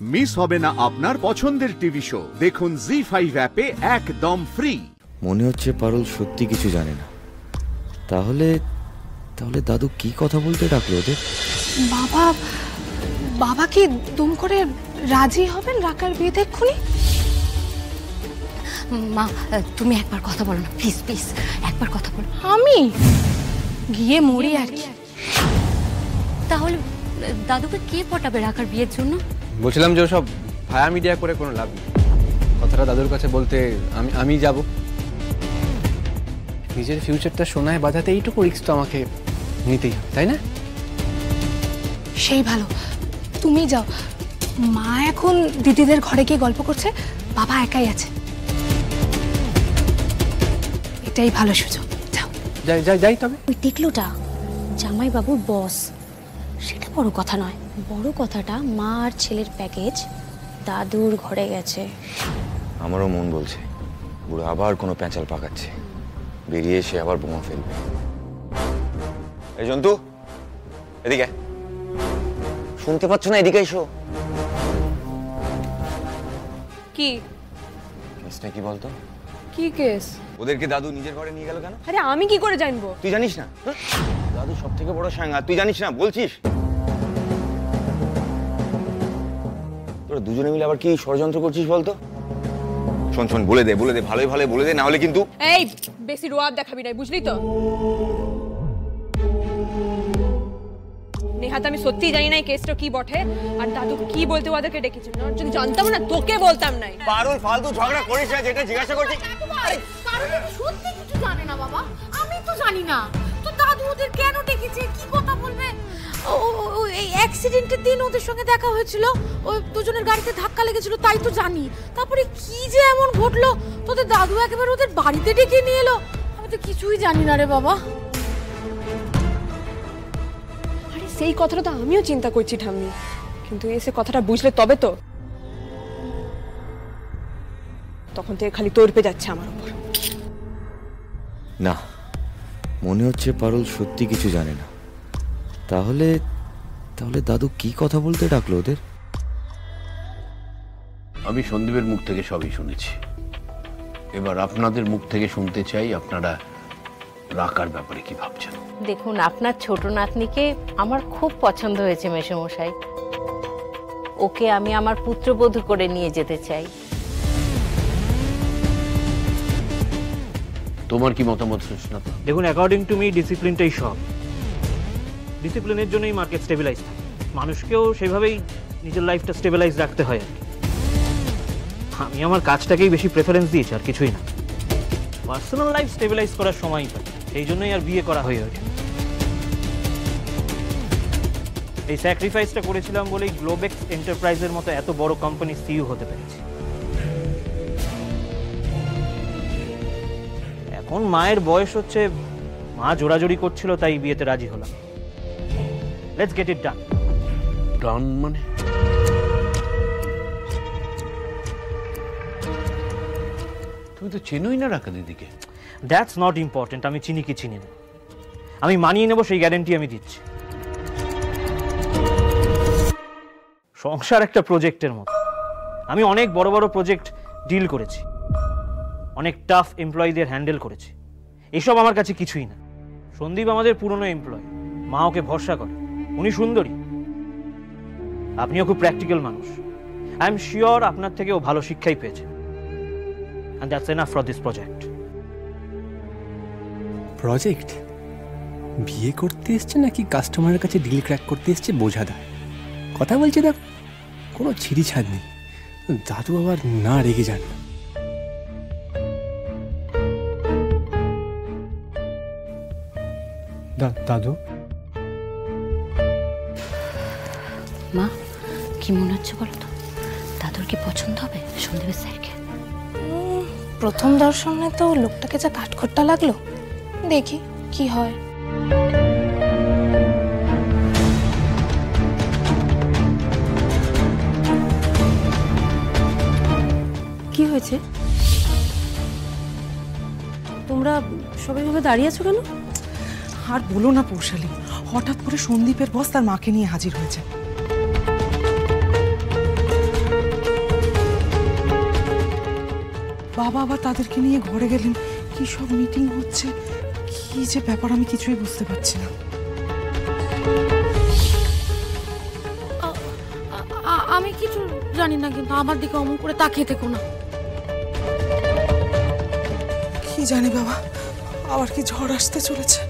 Miss হবে না আপনার পছন্দের টিভি শো। দেখুন জি5 অ্যাপে একদম ফ্রি। মনে হচ্ছে পারুল সত্যি কিছু জানে না। তাহলে তাহলে দাদু কি কথা বলতে ডাকলো ওদের? বাবা কি দুম করে রাজি হবেন রাকার বিয়েতে এক্ষুনি? মা তুমি একবার কথা বলো না, প্লিজ প্লিজ একবার কথা বলো। আমি গিয়ে মরি আর কি। তাহলে দাদুকে কে পটাবে রাকার বিয়ের জন্য? বলছিলাম যে ওসব ভায়া মিডিয়া করে কোনো লাভ নেই। কথাটা দাদুর কাছে বলতে আমি যাব। নিজের ফিউচারটা সোনায় বাঁধাতে এইটুকু রিস্ক তো আমাকে নিতেই হবে, তাই না? সেই ভালো, তুমি যাও। মা এখন দিদিদের ঘরে গিয়ে গল্প করছে, বাবা একাই আছে। এটাই ভালো সুযোগ, যাও। যাই তবে। ওই টিকলুটা জামাই বাবুর বস, সেটা বড় কথা নয়। বড় কথাটা মা আর ছেলের প্যাকেজ দাদুর ঘরে গেছে। আমারও মন বলছে বুড়ো আবার কোনো প্যাঁচাল পাকাচ্ছে, বেরিয়ে এসে আবার বোমা ফেলবে। এই জন্তু, এদিকে শুনতে পাচ্ছ না? এদিকে এসো। কি কেসটা কি বলতো? কি কেস? ওদেরকে দাদু নিজের ঘরে নিয়ে গেল কেন? আরে আমি কি করে জানবো? তুই জানিস না? দাদু সব থেকে বড় সাঙ্গা, তুই জানিস না বলছিস? তোরা দুজনে মিলে আবার কি ষড়যন্ত্র করছিস বলতো? শোন বলে দে ভালোই ভালো বলে দে, না হলে কিন্তু। এই বেশি রোয়াব দেখাবি না, বুঝলি তো? নেহাত আমি সত্যি জানি না এই কেসটা কি বটে, আর দাদু কি বলতে ওদেরকে ডেকেছিল। যদি জানতাম না তোকে বলতাম না। পারুল ফালতু ঝগড়া করিস না, যেটা জিজ্ঞাসা করছি। সত্যি কিছু জানে না বাবা, আমি তো জানি না। তো দাদু ওদের কেন ডেকেছে, কি কথা বলবে? এই অ্যাক্সিডেন্টের দিন ওদের সঙ্গে দেখা হয়েছিল, ওই দুজনের গাড়িতে ধাক্কা লেগেছিল, তাই তো জানি। তারপরে কি যে এমন ঘটলো, তোদের দাদু একেবারে ওদের বাড়িতে ডেকে নিয়ে এলো। আমি তো কিছুই জানি না রে বাবা। আরে সেই কথাটা তো আমিও চিন্তা করছি ঠাম্মি, কিন্তু এসে কথাটা বুঝলে তবে তো। তখন থেকে খালি তোরপে যাচ্ছে আমার উপর। না, মনে হচ্ছে পারুল সত্যি কিছু জানে না। তাহলে তাহলে দাদু কি কথা বলতে ডাকলো ওদের? আমি সন্দীপের মুখ থেকে সবই শুনেছি। এবার আপনাদের মুখ থেকে শুনতে চাই আপনারা রাকার ব্যাপারে কি ভাবছেন। দেখুন, আপনার ছোট নাতনিকে আমার খুব পছন্দ হয়েছে মেসোমশাই। ওকে আমি আমার পুত্রবধূ করে নিয়ে যেতে চাই। তোমার কি মতামত সুস্মিতা? দেখুন, অ্যাকর্ডিং টু মি ডিসিপ্লিনটাই সব। ডিসিপ্লিনের জন্যই মার্কেট স্টেবিলাইজ থাকে। মানুষকেও সেভাবেই নিজের লাইফটা স্টেবিলাইজ রাখতে হয় আর কি। আমি আমার কাজটাকেই বেশি প্রেফারেন্স দিয়েছি, আর কিছুই না। পার্সোনাল লাইফ স্টেবিলাইজ করার সময়ই পাই, সেই জন্যই আর বিয়ে করা হয়ে ওঠে। এই স্যাক্রিফাইসটা করেছিলাম বলেই গ্লোবেক্স এন্টারপ্রাইজের মতো এত বড় কোম্পানি সিইও হতে পেরেছি। এখন মায়ের বয়স হচ্ছে, মা জোরাজোরি করছিল, তাই বিয়েতে রাজি হলাম। লেটস গেট ইট ডান। ডান মানে? তুমি তো চেনোই না রাকা দিদিকে। দ্যাটস নট ইম্পর্টেন্ট, আমি চিনি কি চিনি না। আমি মানিয়ে নেব সেই গ্যারান্টি আমি দিচ্ছি। সংসার একটা প্রজেক্টের মতো। আমি অনেক বড় বড় প্রজেক্ট ডিল করেছি, অনেক টাফ এমপ্লয়ীদের হ্যান্ডেল করেছি। এসব আমার কাছে কিছুই না। সন্দীপ আমাদের পুরনো এমপ্লয়, মা ওকে ভরসা করে। উনি সুন্দরী, আপনিও খুব প্র্যাকটিক্যাল মানুষ। আই এম শিওর আপনার থেকেও ভালো শিক্ষাই পেয়েছে। And that's enough for this project. Project? বিয়ে করতে এসছে নাকি কাস্টমারের কাছে ডিল ক্র্যাক করতে এসছে বোঝা দেয়। কথা বলছে দেখ, কোনো ছিঁড়ি ছাড় নেই। দাদু আবার না রেগে যান। দাদু, মা কি মনে হচ্ছে বলো তো? দাদুর কি পছন্দ হবে সন্দীপের স্যারকে? প্রথম দর্শনে তো লোকটাকে যা কাঠখোট্টা লাগলো, দেখি কি হয়। কি হয়েছে? তোমরা সবাই ভাবে দাঁড়িয়ে আছো কেন? আর বলো না পৌশালী, হঠাৎ করে সন্দীপের বস তার মাকে নিয়ে হাজির হয়েছে। বাবা আবার তাদেরকে নিয়ে ঘরে গেলেন, কি সব মিটিং হচ্ছে, কি যে ব্যাপার আমি কিছুই বুঝতে পারছি না। আমি কিছু জানি না, কিন্তু আমার দিকে অমন করে তাকিয়ে থেকো না। কি জানি বাবা, আবার কি ঝড় আসতে চলেছে।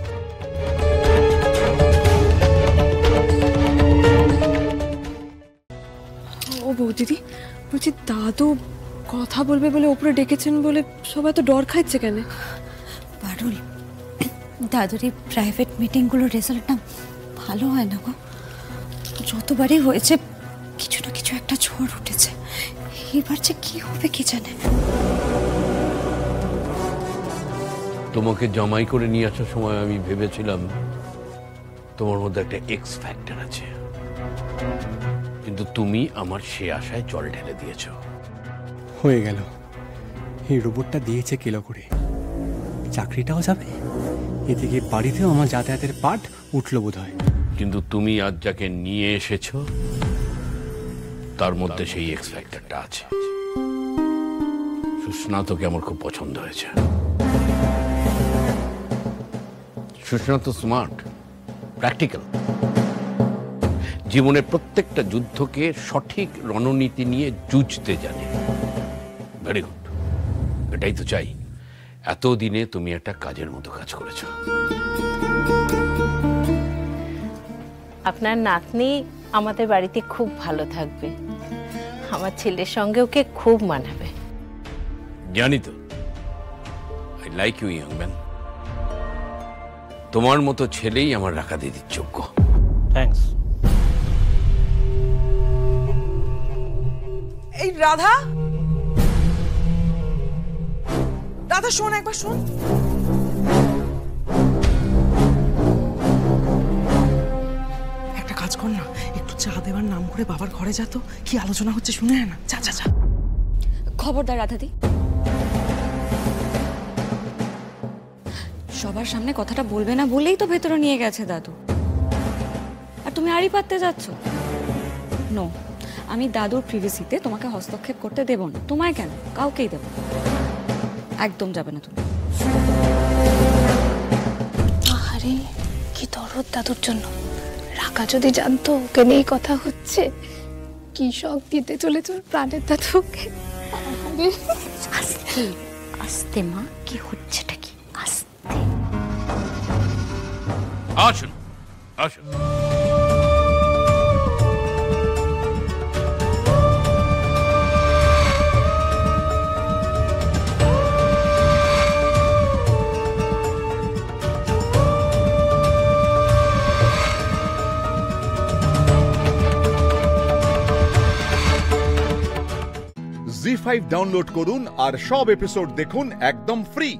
ও বৌদিদি, বলছি দাদু কথা বলবে বলে ওপরে ডেকেছেন বলে সবাই তো ডর খাচ্ছে কেন? পারুল, দাদুর এই প্রাইভেট মিটিংগুলোর রেজাল্ট না ভালো হয় না গো। যতবারই হয়েছে কিছু না কিছু একটা ঝড় উঠেছে। এবার যে কি হবে কি জানে। তোমাকে জামাই করে নিয়ে আসার সময় আমি ভেবেছিলাম তোমার মধ্যে একটা এক্স ফ্যাক্টর আছে, কিন্তু তুমি আমার সে আশায় জল ঢেলে দিয়েছো। হয়ে গেল, এই রোবটটা দিয়েছে কিলো করে, চাকরিটাও যাবে, এদিকে বাড়িতেও আমার যাতায়াতের পাঠ উঠলো বোধ হয়। কিন্তু তুমি আজ যাকে নিয়ে এসেছো তার মধ্যে সেই এক্স ফ্যাক্টরটা আছে। সুস্না তোকে আমার খুব পছন্দ হয়েছে। সুস্না তো স্মার্ট, প্র্যাকটিক্যাল, জীবনের প্রত্যেকটা যুদ্ধকে সঠিক রণনীতি নিয়ে যুঝতে জানে। ভেরি গুড, এটাই তো চাই। এতদিনে তুমি একটা কাজের মতো কাজ করেছো। আপনার নাতনি আমাদের বাড়িতে খুব ভালো থাকবে, আমার ছেলের সঙ্গে ওকে খুব মানাবে। জানি তো, I like you young man. তোমার মতো ছেলেই আমার রাখা দিদির যোগ্য। থ্যাঙ্কস। এই রাধা, রাধা শোন, একবার শোন। একটা কাজ কর না, একটু চা দেওয়ার নাম করে বাবার ঘরে যা তো, কি আলোচনা হচ্ছে শুনে না। যা যা যা। খবরদার রাধাদি, সবার সামনে কথাটা বলবে না বলেই তো ভেতরে নিয়ে গেছে দাদু, আর তুমি আড়ি পাততে যাচ্ছ। নো, আমি দাদুর প্রিভেসিতে তোমাকে হস্তক্ষেপ করতে দেব না। তোমায় কেন, কাউকেই দেব না। একদম যাবে না তুমি। আরে কি দরদ দাদুর জন্য। রাকা যদি জানতো ওকে নিয়ে কথা হচ্ছে, কি শখ দিতে চলেছ প্রাণের দাদুকে। আস্তে আস্তে মা, কি হচ্ছেটা কি, আস্তে। আসুন আসুন। জি5 ডাউনলোড করুন আর সব এপিসোড দেখুন একদম ফ্রি।